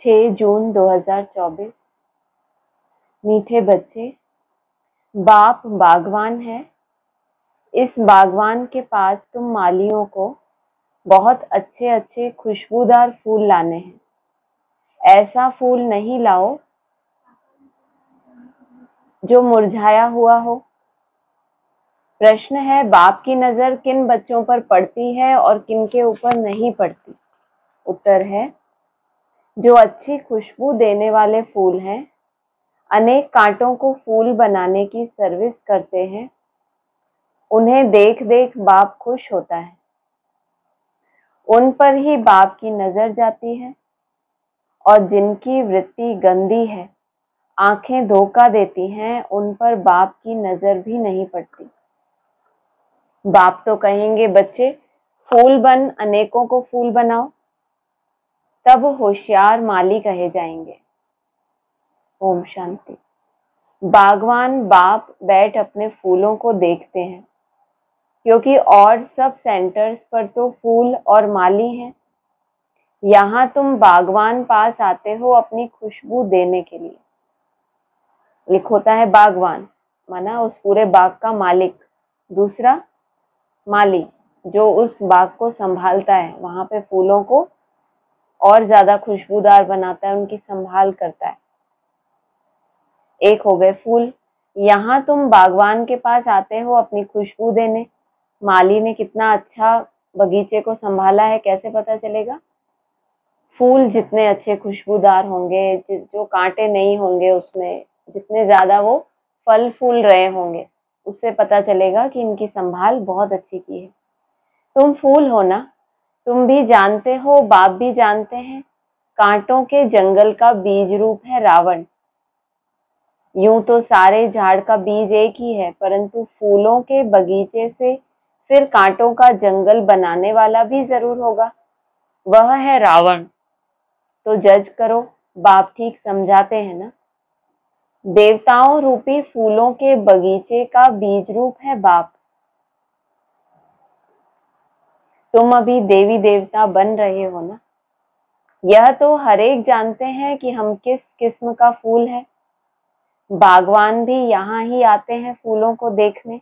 6 जून 2024। मीठे बच्चे, बाप बागवान है। इस बागवान के पास तुम मालियों को बहुत अच्छे अच्छे खुशबूदार फूल लाने हैं। ऐसा फूल नहीं लाओ जो मुरझाया हुआ हो। प्रश्न है, बाप की नजर किन बच्चों पर पड़ती है और किन के ऊपर नहीं पड़ती? उत्तर है, जो अच्छी खुशबू देने वाले फूल हैं, अनेक कांटों को फूल बनाने की सर्विस करते हैं, उन्हें देख देख बाप खुश होता है। उन पर ही बाप की नजर जाती है। और जिनकी वृत्ति गंदी है, आंखें धोखा देती हैं, उन पर बाप की नजर भी नहीं पड़ती। बाप तो कहेंगे, बच्चे फूल बन, अनेकों को फूल बनाओ, तब होशियार माली कहे जाएंगे। ओम शांति। बागवान बाप बैठ अपने फूलों को देखते हैं, क्योंकि और सब सेंटर्स पर तो फूल और माली हैं। यहाँ तुम बागवान पास आते हो अपनी खुशबू देने के लिए। लिख होता है बागवान, माना उस पूरे बाग का मालिक। दूसरा माली, जो उस बाग को संभालता है, वहां पे फूलों को और ज्यादा खुशबूदार बनाता है, उनकी संभाल करता है। एक हो गए फूल। यहाँ तुम बागवान के पास आते हो अपनी खुशबू देने। माली ने कितना अच्छा बगीचे को संभाला है, कैसे पता चलेगा? फूल जितने अच्छे खुशबूदार होंगे, जो कांटे नहीं होंगे उसमें, जितने ज्यादा वो फल फूल रहे होंगे, उससे पता चलेगा कि इनकी संभाल बहुत अच्छी की है। तुम फूल हो ना, तुम भी जानते हो, बाप भी जानते हैं, कांटों के जंगल का बीज रूप है रावण। यूं तो सारे झाड़ का बीज एक ही है, परंतु फूलों के बगीचे से फिर कांटों का जंगल बनाने वाला भी जरूर होगा, वह है रावण। तो जज करो, बाप ठीक समझाते हैं ना? देवताओं रूपी फूलों के बगीचे का बीज रूप है बाप। तुम अभी देवी देवता बन रहे हो ना? यह तो हर एक जानते हैं कि हम किस किस्म का फूल है। बागवान भी यहाँ ही आते हैं फूलों को देखने।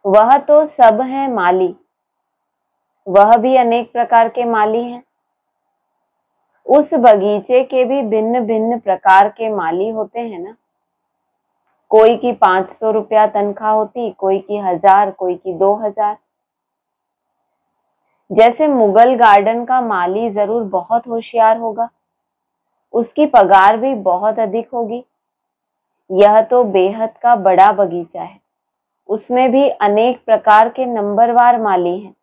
वह तो सब है माली, वह भी अनेक प्रकार के माली हैं। उस बगीचे के भी भिन्न भिन्न प्रकार के माली होते हैं ना। कोई की 500 रुपया तनख्वाह होती, कोई की 1000, कोई की 2000। जैसे मुगल गार्डन का माली जरूर बहुत होशियार होगा, उसकी पगार भी बहुत अधिक होगी। यह तो बेहद का बड़ा बगीचा है, उसमें भी अनेक प्रकार के नंबरवार माली हैं।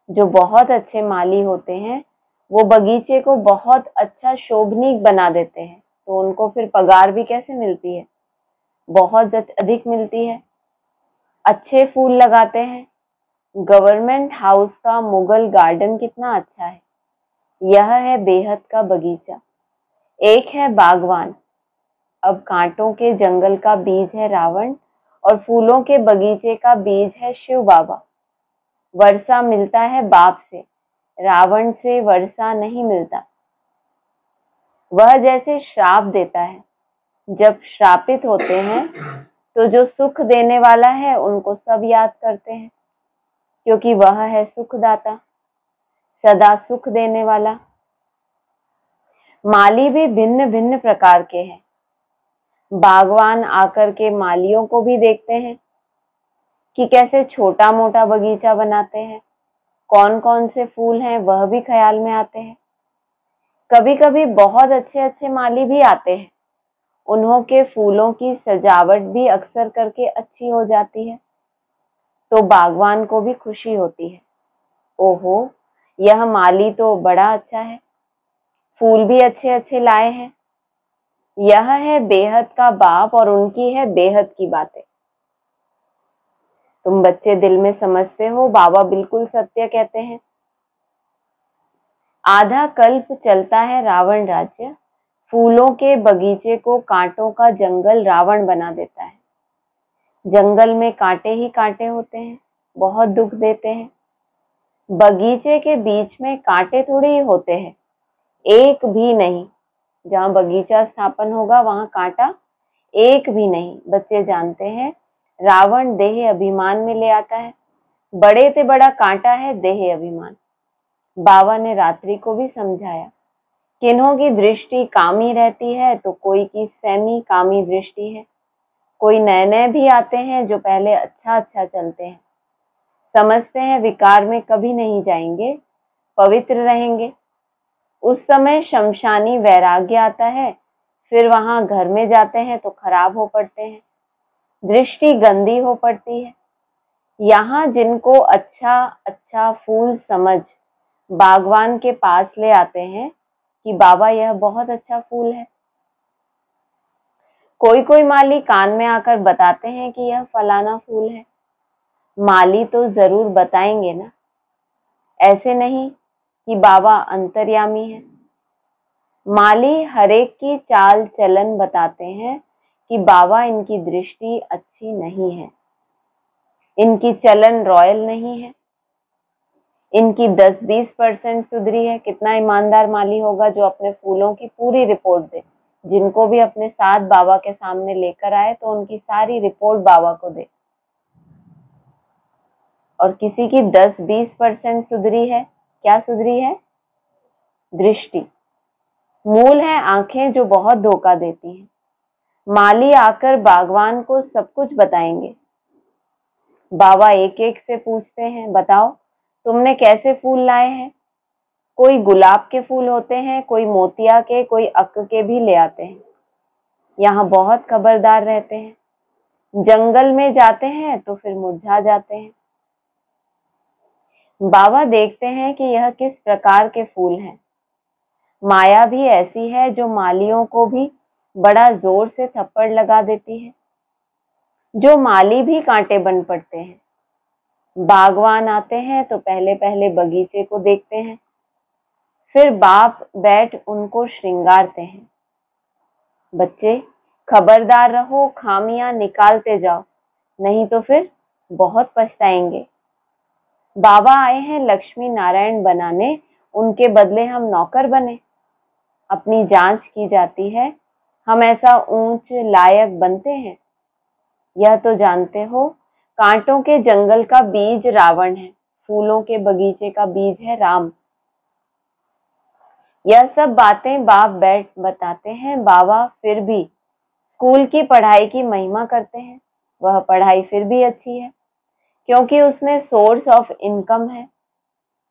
जो बहुत अच्छे माली होते हैं, वो बगीचे को बहुत अच्छा शोभनीक बना देते हैं, तो उनको फिर पगार भी कैसे मिलती है? बहुत अधिक मिलती है। अच्छे फूल लगाते हैं। गवर्नमेंट हाउस का मुगल गार्डन कितना अच्छा है। यह है बेहद का बगीचा। एक है बागवान। अब कांटों के जंगल का बीज है रावण, और फूलों के बगीचे का बीज है शिव बाबा। वर्षा मिलता है बाप से, रावण से वर्षा नहीं मिलता। वह जैसे श्राप देता है। जब श्रापित होते हैं तो जो सुख देने वाला है उनको सब याद करते हैं, क्योंकि वह है सुखदाता, सदा सुख देने वाला। माली भी भिन्न भिन्न प्रकार के हैं। बागवान आकर के मालियों को भी देखते हैं कि कैसे छोटा मोटा बगीचा बनाते हैं, कौन कौन से फूल हैं वह भी ख्याल में आते हैं। कभी कभी बहुत अच्छे अच्छे माली भी आते हैं, उन्हों के फूलों की सजावट भी अक्सर करके अच्छी हो जाती है, तो बागवान को भी खुशी होती है। ओहो, यह माली तो बड़ा अच्छा है, फूल भी अच्छे अच्छे लाए हैं। यह है बेहद का बाप और उनकी है बेहद की बातें। तुम बच्चे दिल में समझते हो, बाबा बिल्कुल सत्य कहते हैं। आधा कल्प चलता है रावण राज्य, फूलों के बगीचे को कांटों का जंगल रावण बना देता है। जंगल में कांटे ही कांटे होते हैं, बहुत दुख देते हैं। बगीचे के बीच में कांटे थोड़ी ही होते हैं, एक भी नहीं। जहाँ बगीचा स्थापन होगा वहां कांटा एक भी नहीं। बच्चे जानते हैं रावण देह अभिमान में ले आता है, बड़े से बड़ा कांटा है देह अभिमान। बाबा ने रात्रि को भी समझाया, किन्हों की दृष्टि कामी रहती है तो कोई की सेमी कामी दृष्टि है। कोई नए नए भी आते हैं जो पहले अच्छा अच्छा चलते हैं, समझते हैं विकार में कभी नहीं जाएंगे, पवित्र रहेंगे। उस समय शमशानी वैराग्य आता है, फिर वहां घर में जाते हैं तो खराब हो पड़ते हैं, दृष्टि गंदी हो पड़ती है। यहाँ जिनको अच्छा अच्छा फूल समझ बागवान के पास ले आते हैं कि बाबा यह बहुत अच्छा फूल है। कोई कोई माली कान में आकर बताते हैं कि यह फलाना फूल है। माली तो जरूर बताएंगे ना, ऐसे नहीं कि बाबा अंतर्यामी है। माली हरेक की चाल चलन बताते हैं कि बाबा इनकी दृष्टि अच्छी नहीं है, इनकी चलन रॉयल नहीं है, इनकी 10-20% सुधरी है। कितना ईमानदार माली होगा जो अपने फूलों की पूरी रिपोर्ट दे। जिनको भी अपने साथ बाबा के सामने लेकर आए तो उनकी सारी रिपोर्ट बाबा को दे। और किसी की 10-20% सुधरी है, क्या सुधरी है? दृष्टि। मूल है आंखें जो बहुत धोखा देती हैं। माली आकर बागवान को सब कुछ बताएंगे। बाबा एक एक से पूछते हैं, बताओ तुमने कैसे फूल लाए हैं? कोई गुलाब के फूल होते हैं, कोई मोतिया के, कोई अक के भी ले आते हैं। यहाँ बहुत खबरदार रहते हैं। जंगल में जाते हैं तो फिर मुरझा जाते हैं। बाबा देखते हैं कि यह किस प्रकार के फूल हैं। माया भी ऐसी है जो मालियों को भी बड़ा जोर से थप्पड़ लगा देती है, जो माली भी कांटे बन पड़ते हैं। बागवान आते हैं तो पहले पहले बगीचे को देखते हैं, फिर बाप बैठ उनको श्रृंगारते हैं। बच्चे खबरदार रहो, खामियां निकालते जाओ, नहीं तो फिर बहुत पछताएंगे। बाबा आए हैं लक्ष्मी नारायण बनाने, उनके बदले हम नौकर बने। अपनी जांच की जाती है, हम ऐसा ऊंच लायक बनते हैं? यह तो जानते हो कांटों के जंगल का बीज रावण है, फूलों के बगीचे का बीज है राम। यह सब बातें बाप बैठ बताते हैं। बाबा फिर भी स्कूल की पढ़ाई की महिमा करते हैं। वह पढ़ाई फिर भी अच्छी है क्योंकि उसमें सोर्स ऑफ इनकम है,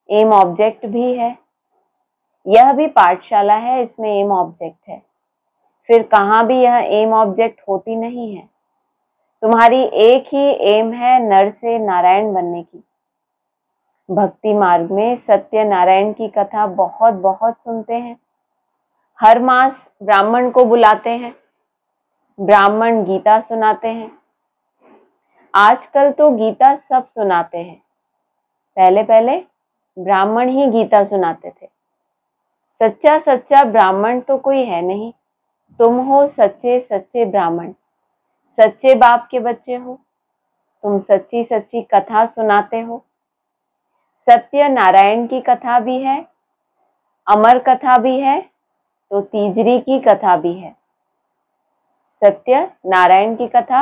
एम ऑब्जेक्ट भी है। यह भी पाठशाला है, इसमें एम ऑब्जेक्ट है। फिर कहाँ भी यह एम ऑब्जेक्ट होती नहीं है। तुम्हारी एक ही एम है नर से नारायण बनने की। भक्ति मार्ग में सत्य नारायण की कथा बहुत बहुत सुनते हैं। हर मास ब्राह्मण को बुलाते हैं, ब्राह्मण गीता सुनाते हैं। आजकल तो गीता सब सुनाते हैं, पहले पहले ब्राह्मण ही गीता सुनाते थे। सच्चा सच्चा ब्राह्मण तो कोई है नहीं, तुम हो सच्चे सच्चे ब्राह्मण। सच्चे बाप के बच्चे हो, तुम सच्ची सच्ची कथा सुनाते हो। सत्य नारायण की कथा भी है, अमर कथा भी है, तो तीजरी की कथा भी है। सत्य नारायण की कथा,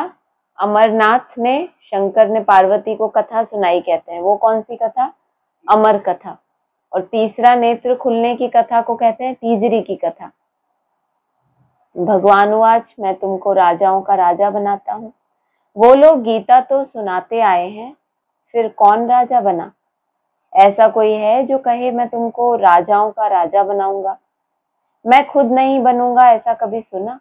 अमरनाथ ने, शंकर ने पार्वती को कथा सुनाई कहते हैं। वो कौन सी कथा? अमर कथा। और तीसरा नेत्र खुलने की कथा को कहते हैं तीजरी की कथा। भगवान वाच, मैं तुमको राजाओं का राजा बनाता हूँ। वो लोग गीता तो सुनाते आए हैं, फिर कौन राजा बना? ऐसा कोई है जो कहे मैं तुमको राजाओं का राजा बनाऊंगा? मैं खुद नहीं बनूंगा, ऐसा कभी सुना?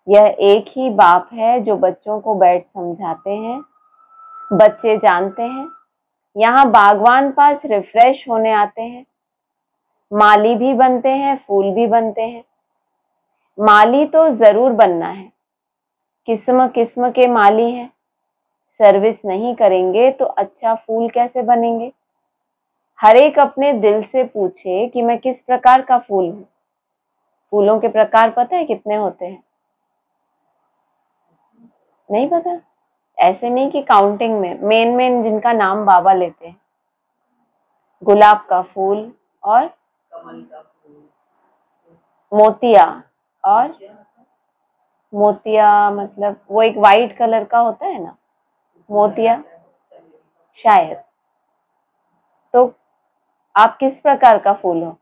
यह एक ही बाप है जो बच्चों को बैठ समझाते हैं। बच्चे जानते हैं यहाँ बागवान पास रिफ्रेश होने आते हैं। माली भी बनते हैं, फूल भी बनते हैं। माली तो जरूर बनना है, किस्म किस्म के माली हैं। सर्विस नहीं करेंगे तो अच्छा फूल कैसे बनेंगे? हर एक अपने दिल से पूछे कि मैं किस प्रकार का फूल हूं। फूलों के प्रकार पता है कितने होते हैं? नहीं पता? ऐसे नहीं कि काउंटिंग में, मेन मेन जिनका नाम बाबा लेते हैं। गुलाब का फूल और मोतिया। और मोतिया मतलब वो एक वाइट कलर का होता है ना, मोतिया शायद। तो आप किस प्रकार का फूल हो?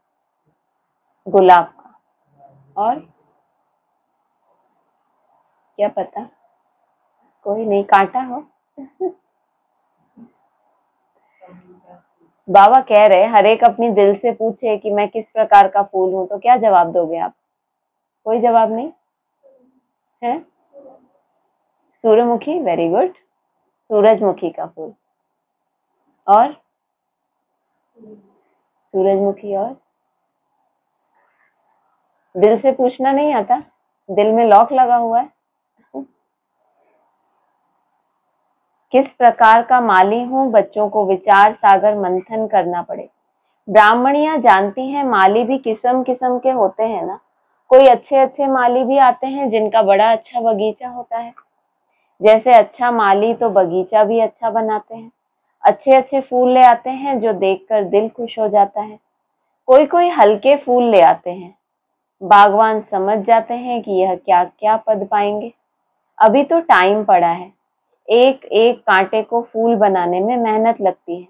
गुलाब का। और क्या पता, कोई नहीं, कांटा हो। बाबा कह रहे हर एक अपनी दिल से पूछे कि मैं किस प्रकार का फूल हूं, तो क्या जवाब दोगे आप? कोई जवाब नहीं है? सूर्यमुखी, वेरी गुड। सूरजमुखी का फूल। और सूरजमुखी। और दिल से पूछना नहीं आता? दिल में लॉक लगा हुआ है? किस प्रकार का माली हूं, बच्चों को विचार सागर मंथन करना पड़े। ब्राह्मणियां जानती हैं माली भी किस्म किस्म के होते हैं ना। कोई अच्छे अच्छे माली भी आते हैं जिनका बड़ा अच्छा बगीचा होता है। जैसे अच्छा माली तो बगीचा भी अच्छा बनाते हैं। अच्छे अच्छे फूल ले आते हैं जो देखकर दिल खुश हो जाता है। कोई कोई हल्के फूल ले आते हैं। बागवान समझ जाते हैं कि यह क्या क्या पद पाएंगे। अभी तो टाइम पड़ा है। एक एक कांटे को फूल बनाने में मेहनत लगती है।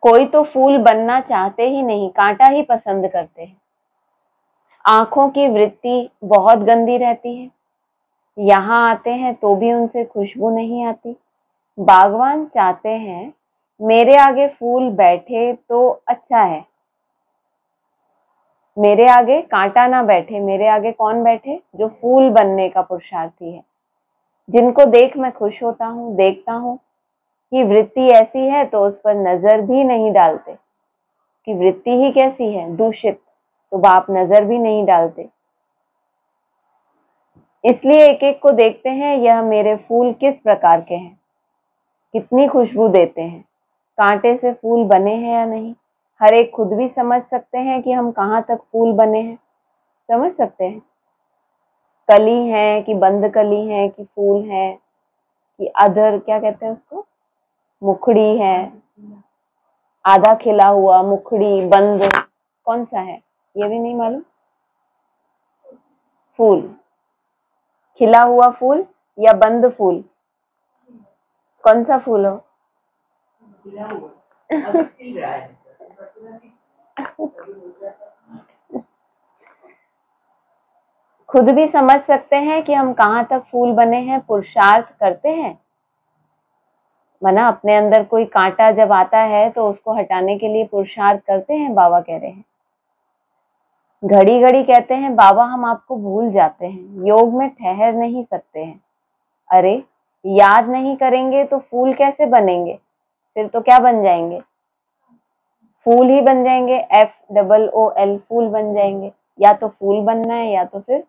कोई तो फूल बनना चाहते ही नहीं, कांटा ही पसंद करते हैं। आंखों की वृत्ति बहुत गंदी रहती है। यहाँ आते हैं तो भी उनसे खुशबू नहीं आती। बागवान चाहते हैं मेरे आगे फूल बैठे तो अच्छा है। मेरे आगे कांटा ना बैठे, मेरे आगे कौन बैठे? जो फूल बनने का पुरुषार्थी है, जिनको देख मैं खुश होता हूँ। देखता हूँ कि वृत्ति ऐसी है तो उस पर नजर भी नहीं डालते। उसकी वृत्ति ही कैसी है, दूषित, तो बाप नजर भी नहीं डालते। इसलिए एक एक को देखते हैं, यह मेरे फूल किस प्रकार के हैं, कितनी खुशबू देते हैं, कांटे से फूल बने हैं या नहीं। हर एक खुद भी समझ सकते हैं कि हम कहाँ तक फूल बने हैं। समझ सकते हैं कली है कि बंद कली है कि फूल है कि अधर, क्या कहते हैं उसको, मुखड़ी है, आधा खिला हुआ, मुखड़ी, बंद, कौन सा है ये भी नहीं मालूम। फूल, खिला हुआ फूल या बंद फूल, कौन सा फूल हो? खुद भी समझ सकते हैं कि हम कहाँ तक फूल बने हैं। पुरुषार्थ करते हैं मना, अपने अंदर कोई कांटा जब आता है तो उसको हटाने के लिए पुरुषार्थ करते हैं। बाबा कह रहे हैं, घड़ी घड़ी कहते हैं बाबा हम आपको भूल जाते हैं, योग में ठहर नहीं सकते हैं। अरे याद नहीं करेंगे तो फूल कैसे बनेंगे? फिर तो क्या बन जाएंगे? फूल ही बन जाएंगे। FOOL, फूल बन जाएंगे। या तो फूल बनना है या तो फिर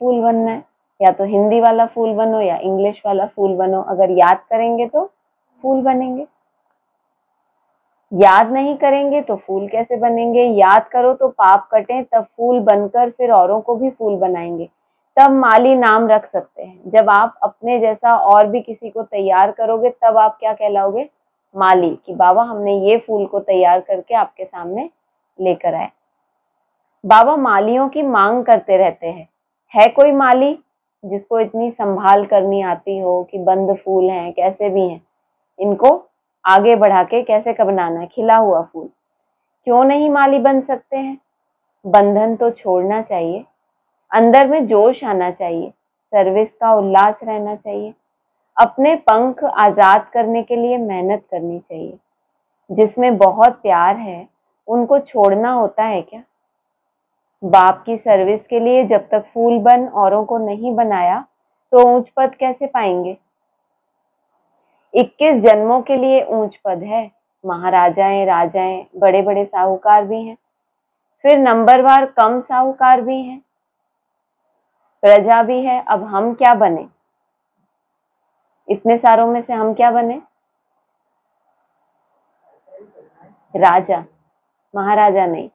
फूल बनना है। या तो हिंदी वाला फूल बनो या इंग्लिश वाला फूल बनो। अगर याद करेंगे तो फूल बनेंगे, याद नहीं करेंगे तो फूल कैसे बनेंगे? याद करो तो पाप कटे, तब फूल बनकर फिर औरों को भी फूल बनाएंगे। तब माली नाम रख सकते हैं। जब आप अपने जैसा और भी किसी को तैयार करोगे तब आप क्या कहलाओगे? माली, कि बाबा हमने ये फूल को तैयार करके आपके सामने लेकर आए। बाबा मालियों की मांग करते रहते हैं। है कोई माली जिसको इतनी संभाल करनी आती हो कि बंद फूल हैं, कैसे भी हैं, इनको आगे बढ़ा के कैसे का बनाना है खिला हुआ फूल? क्यों नहीं माली बन सकते हैं? बंधन तो छोड़ना चाहिए, अंदर में जोश आना चाहिए, सर्विस का उल्लास रहना चाहिए, अपने पंख आजाद करने के लिए मेहनत करनी चाहिए। जिसमें बहुत प्यार है उनको छोड़ना होता है क्या? बाप की सर्विस के लिए जब तक फूल बन औरों को नहीं बनाया तो ऊंच पद कैसे पाएंगे? 21 जन्मों के लिए ऊंच पद है। महाराजाएं, राजाएं, बड़े बड़े साहूकार भी हैं, फिर नंबरवार कम साहूकार भी हैं, प्रजा भी है। अब हम क्या बने? इतने सारों में से हम क्या बने? राजा, महाराजा नहीं।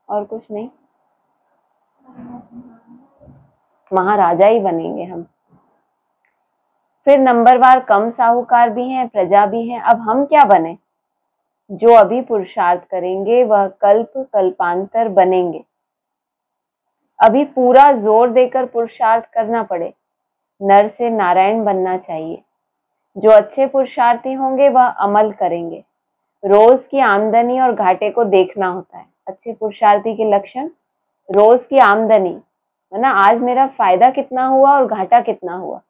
और कुछ नहीं, महाराजा ही बनेंगे हम। फिर नंबरवार कम साहूकार भी हैं, प्रजा भी हैं। अब हम क्या बने? जो अभी पुरुषार्थ करेंगे वह कल्प कल्पांतर बनेंगे। अभी पूरा जोर देकर पुरुषार्थ करना पड़े, नर से नारायण बनना चाहिए। जो अच्छे पुरुषार्थी होंगे वह अमल करेंगे। रोज की आमदनी और घाटे को देखना होता है। अच्छे पुरुषार्थी के लक्षण, रोज की आमदनी, है ना, आज मेरा फायदा कितना हुआ और घाटा कितना हुआ।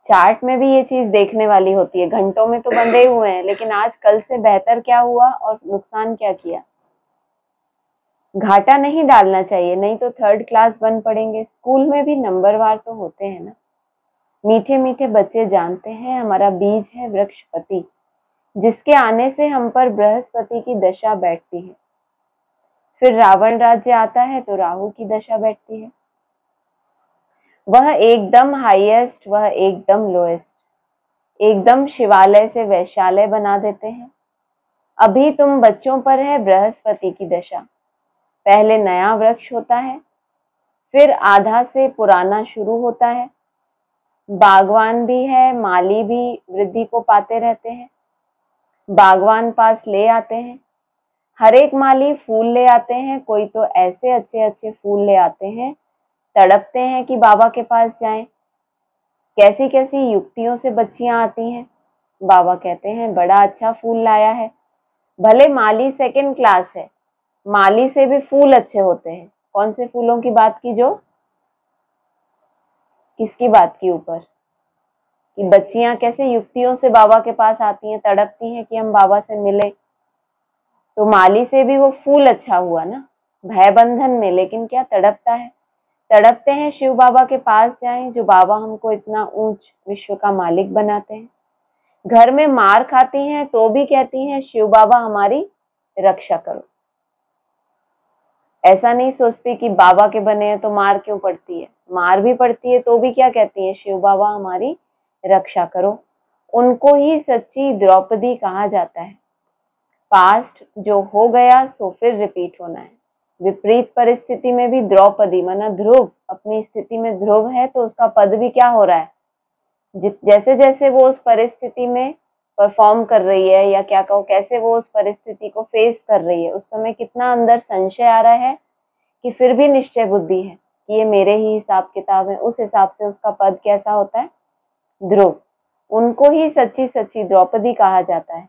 चार्ट में भी ये चीज देखने वाली होती है। घंटों में तो बंधे हुए हैं, लेकिन आज कल से बेहतर क्या हुआ और नुकसान क्या किया। घाटा नहीं डालना चाहिए, नहीं तो थर्ड क्लास बन पड़ेंगे। स्कूल में भी नंबरवार तो होते हैं ना। मीठे मीठे बच्चे जानते हैं हमारा बीज है वृक्षपति, जिसके आने से हम पर बृहस्पति की दशा बैठती है। फिर रावण राज्य आता है तो राहु की दशा बैठती है। वह एकदम हाईएस्ट, वह एकदम लोएस्ट, एकदम शिवालय से वैश्यालय बना देते हैं। अभी तुम बच्चों पर है बृहस्पति की दशा। पहले नया वृक्ष होता है, फिर आधा से पुराना शुरू होता है। बागवान भी है, माली भी वृद्धि को पाते रहते हैं। बागवान पास ले आते हैं, हर एक माली फूल ले आते हैं। कोई तो ऐसे अच्छे अच्छे फूल ले आते हैं, तड़पते हैं कि बाबा के पास जाएं। कैसी कैसी युक्तियों से बच्चियां आती हैं। बाबा कहते हैं बड़ा अच्छा फूल लाया है। भले माली सेकंड क्लास है, माली से भी फूल अच्छे होते हैं। कौन से फूलों की बात की, जो किसकी बात की ऊपर, कि बच्चियां कैसे युक्तियों से बाबा के पास आती हैं, तड़पती हैं कि हम बाबा से मिले। तो माली से भी वो फूल अच्छा हुआ ना, भय बंधन में, लेकिन क्या तड़पता है। तड़पते हैं शिव बाबा के पास जाएं, जो बाबा हमको इतना ऊंच विश्व का मालिक बनाते हैं। घर में मार खाती हैं तो भी कहती हैं शिव बाबा हमारी रक्षा करो। ऐसा नहीं सोचती कि बाबा के बने हैं तो मार क्यों पड़ती है। मार भी पड़ती है तो भी क्या कहती है, शिव बाबा हमारी रक्षा करो। उनको ही सच्ची द्रौपदी कहा जाता है। पास्ट जो हो गया सो फिर रिपीट होना है। विपरीत परिस्थिति में भी द्रौपदी माना ध्रुव अपनी स्थिति में ध्रुव है, तो उसका पद भी क्या हो रहा है, जैसे जैसे वो उस परिस्थिति में परफॉर्म कर रही है, या क्या कहो कैसे वो उस परिस्थिति को फेस कर रही है, उस समय कितना अंदर संशय आ रहा है कि फिर भी निश्चय बुद्धि है कि ये मेरे ही हिसाब किताब है, उस हिसाब से उसका पद कैसा होता है, ध्रुव। उनको ही सच्ची सच्ची द्रौपदी कहा जाता है।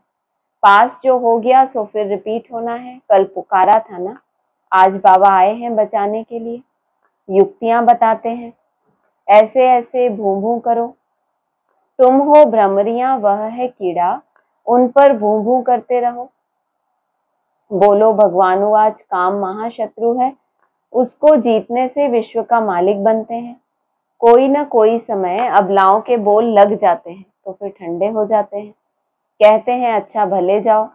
पास जो हो गया सो फिर रिपीट होना है। कल पुकारा था ना, आज बाबा आए हैं बचाने के लिए। युक्तियां बताते हैं, ऐसे ऐसे भूं भूं करो। तुम हो भ्रमरियां, वह है कीड़ा, उन पर भूं भूं करते रहो। बोलो भगवानुवाच, काम महाशत्रु है, उसको जीतने से विश्व का मालिक बनते हैं। कोई न कोई समय अबलाओं के बोल लग जाते हैं तो फिर ठंडे हो जाते हैं। कहते हैं अच्छा भले जाओ,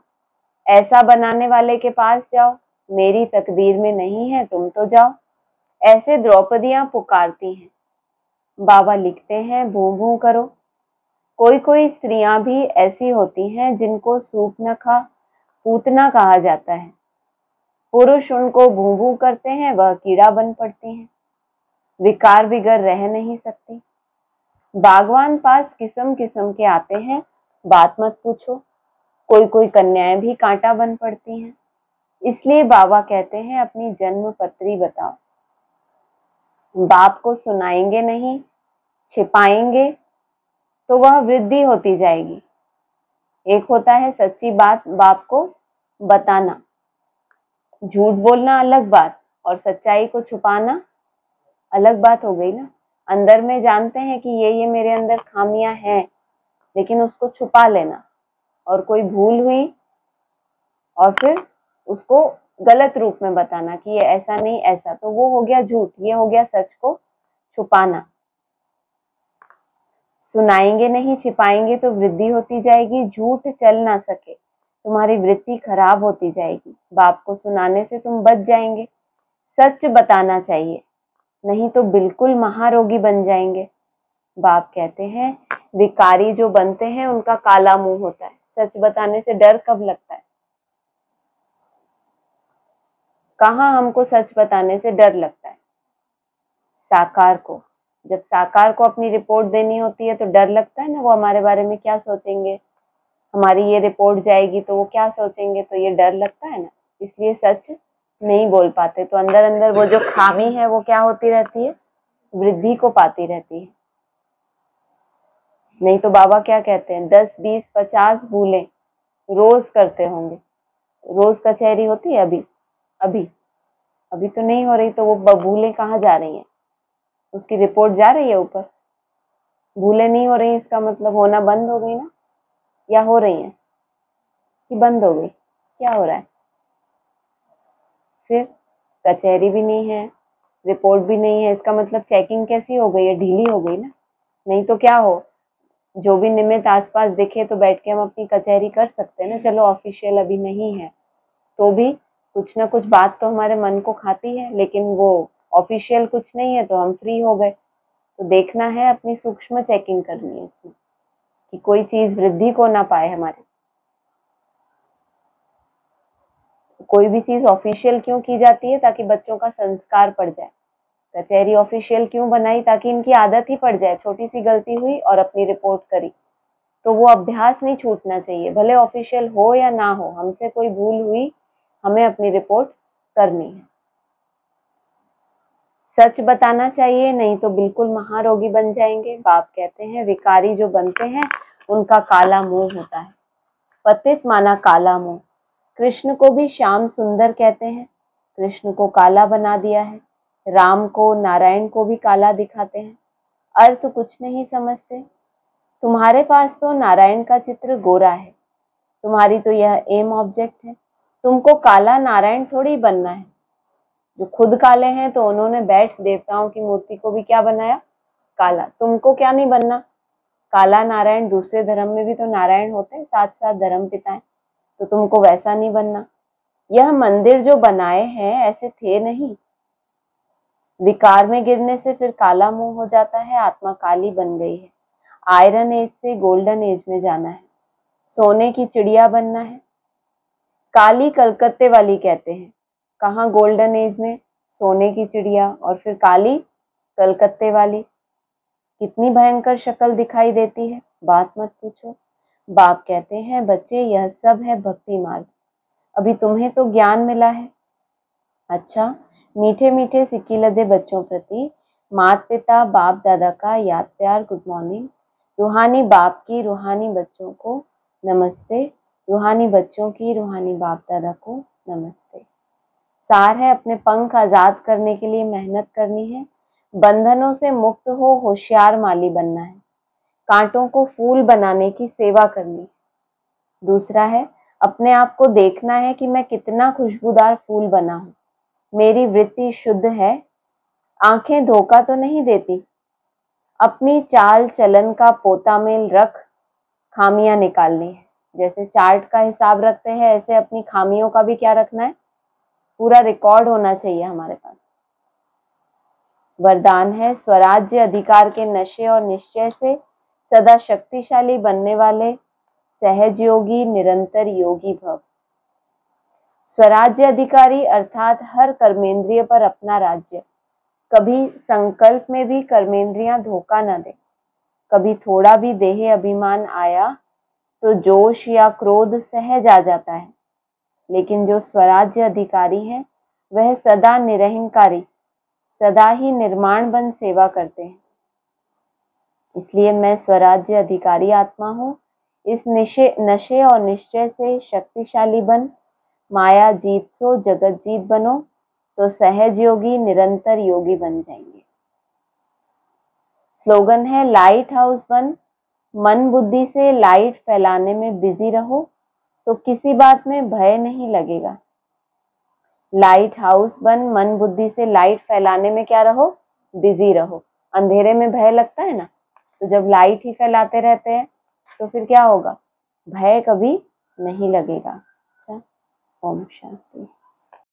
ऐसा बनाने वाले के पास जाओ, मेरी तकदीर में नहीं है तुम तो जाओ। ऐसे द्रौपदियां पुकारती हैं। बाबा लिखते हैं भूं भूं करो। कोई कोई स्त्रियां भी ऐसी होती हैं जिनको सूप न खा पूतना कहा जाता है। पुरुष उनको भूं भूं करते हैं, वह कीड़ा बन पड़ती हैं। विकार बिगर रह नहीं सकती। बागवान पास किस्म किस्म के आते हैं, बात मत पूछो। कोई कोई कन्याएं भी कांटा बन पड़ती हैं। इसलिए बाबा कहते हैं अपनी जन्म पत्री बताओ। बाप को सुनाएंगे नहीं, छिपाएंगे तो वह वृद्धि होती जाएगी। एक होता है सच्ची बात बाप को बताना, झूठ बोलना अलग बात, और सच्चाई को छुपाना अलग बात हो गई ना। अंदर में जानते हैं कि ये मेरे अंदर खामियां हैं, लेकिन उसको छुपा लेना, और कोई भूल हुई और फिर उसको गलत रूप में बताना कि ये ऐसा नहीं ऐसा, तो वो हो गया झूठ। ये हो गया सच को छुपाना। सुनाएंगे नहीं, छिपाएंगे तो वृद्धि होती जाएगी। झूठ चल ना सके, तुम्हारी वृत्ति खराब होती जाएगी। बाप को सुनाने से तुम बच जाएंगे। सच बताना चाहिए, नहीं तो बिल्कुल महारोगी बन जाएंगे। बाप कहते हैं विकारी जो बनते हैं उनका काला मुंह होता है। सच बताने से डर कब लगता है? कहाँ हमको सच बताने से डर लगता है? साकार को। जब साकार को अपनी रिपोर्ट देनी होती है तो डर लगता है ना, वो हमारे बारे में क्या सोचेंगे, हमारी ये रिपोर्ट जाएगी तो वो क्या सोचेंगे, तो ये डर लगता है ना, इसलिए सच नहीं बोल पाते। तो अंदर अंदर वो जो खामी है वो क्या होती रहती है, वृद्धि को पाती रहती है। नहीं तो बाबा क्या कहते हैं, 10, 20, 50 भूलें रोज करते होंगे। रोज कचहरी होती है अभी अभी अभी तो नहीं हो रही, तो वो भूलें कहाँ जा रही हैं, उसकी रिपोर्ट जा रही है ऊपर। भूलें नहीं हो रही, इसका मतलब होना बंद हो गई ना, या हो रही है कि बंद हो गई, क्या हो रहा है? फिर कचहरी भी नहीं है, रिपोर्ट भी नहीं है, इसका मतलब चेकिंग कैसी हो गई है, ढीली हो गई ना। नहीं तो क्या हो, जो भी निमित्त आसपास दिखे तो बैठ के हम अपनी कचहरी कर सकते हैं ना। चलो ऑफिशियल अभी नहीं है तो भी कुछ ना कुछ बात तो हमारे मन को खाती है, लेकिन वो ऑफिशियल कुछ नहीं है तो हम फ्री हो गए। तो देखना है, अपनी सूक्ष्म चेकिंग करनी है इसमें कि कोई चीज वृद्धि को ना पाए हमारे। कोई भी चीज ऑफिशियल क्यों की जाती है, ताकि बच्चों का संस्कार पड़ जाए। कचहरी ऑफिशियल क्यों बनाई, ताकि इनकी आदत ही पड़ जाए, छोटी सी गलती हुई और अपनी रिपोर्ट करी, तो वो अभ्यास नहीं छूटना चाहिए। भले ऑफिशियल हो या ना हो, हमसे कोई भूल हुई, हमें अपनी रिपोर्ट करनी है। सच बताना चाहिए, नहीं तो बिल्कुल महारोगी बन जाएंगे। बाप कहते हैं विकारी जो बनते हैं उनका काला मुंह होता है। पतित माना काला मुंह। कृष्ण को भी श्याम सुंदर कहते हैं, कृष्ण को काला बना दिया है। राम को, नारायण को भी काला दिखाते हैं, अर्थ कुछ नहीं समझते। तुम्हारे पास तो नारायण का चित्र गोरा है, तुम्हारी तो यह एम ऑब्जेक्ट है। तुमको काला नारायण थोड़ी बनना है। जो खुद काले हैं तो उन्होंने बैठ देवताओं की मूर्ति को भी क्या बनाया, काला। तुमको क्या नहीं बनना, काला नारायण। दूसरे धर्म में भी तो नारायण होते हैं, साथ साथ धर्म पिता है, तो तुमको वैसा नहीं बनना। यह मंदिर जो बनाए हैं ऐसे थे नहीं। विकार में गिरने से फिर काला मुंह हो जाता है, आत्मा काली बन गई है। आयरन एज से गोल्डन एज में जाना है, सोने की चिड़िया बनना है। काली कलकत्ते वाली कहते हैं, कहाँ गोल्डन एज में सोने की चिड़िया और फिर काली कलकत्ते वाली। कितनी भयंकर शक्ल दिखाई देती है, बात मत पूछो। बाप कहते हैं बच्चे यह सब है भक्ति मार्ग, अभी तुम्हें तो ज्ञान मिला है। अच्छा, मीठे मीठे सिक्की लदे बच्चों प्रति माता पिता बाप दादा का याद प्यार गुड मॉर्निंग। रूहानी बाप की रूहानी बच्चों को नमस्ते, रूहानी बच्चों की रूहानी बाप दादा को नमस्ते। सार है, अपने पंख आजाद करने के लिए मेहनत करनी है। बंधनों से मुक्त हो होशियार माली बनना है। कांटों को फूल बनाने की सेवा करनी है। दूसरा है, अपने आप को देखना है कि मैं कितना खुशबूदार फूल बना हूं, मेरी वृत्ति शुद्ध है, आंखें धोखा तो नहीं देती। अपनी चाल चलन का पोता मेल रख, खामियां निकालनी है। जैसे चार्ट का हिसाब रखते हैं ऐसे अपनी खामियों का भी क्या रखना है, पूरा रिकॉर्ड होना चाहिए हमारे पास। वरदान है, स्वराज्य अधिकार के नशे और निश्चय से सदा शक्तिशाली बनने वाले सहज योगी निरंतर योगी भव। स्वराज्य अधिकारी अर्थात हर कर्मेंद्रिय पर अपना राज्य। कभी संकल्प में भी कर्मेंद्रियां धोखा न दे। कभी थोड़ा भी देह अभिमान आया तो जोश या क्रोध सहज आ जाता है, लेकिन जो स्वराज्य अधिकारी हैं वह सदा निरहंकारी, सदा ही निर्माण बन सेवा करते हैं। इसलिए मैं स्वराज्य अधिकारी आत्मा हूँ। इस नशे और निश्चय से शक्तिशाली बन, माया जीत सो जगत जीत बनो, तो सहज योगी निरंतर योगी बन जाएंगे। स्लोगन है, लाइट हाउस बन, मन बुद्धि से लाइट फैलाने में बिजी रहो तो किसी बात में भय नहीं लगेगा। लाइट हाउस बन, मन बुद्धि से लाइट फैलाने में क्या रहो, बिजी रहो। अंधेरे में भय लगता है ना, तो जब लाइट ही फैलाते रहते हैं तो फिर क्या होगा, भय कभी नहीं लगेगा। अच्छा, ओम शांति।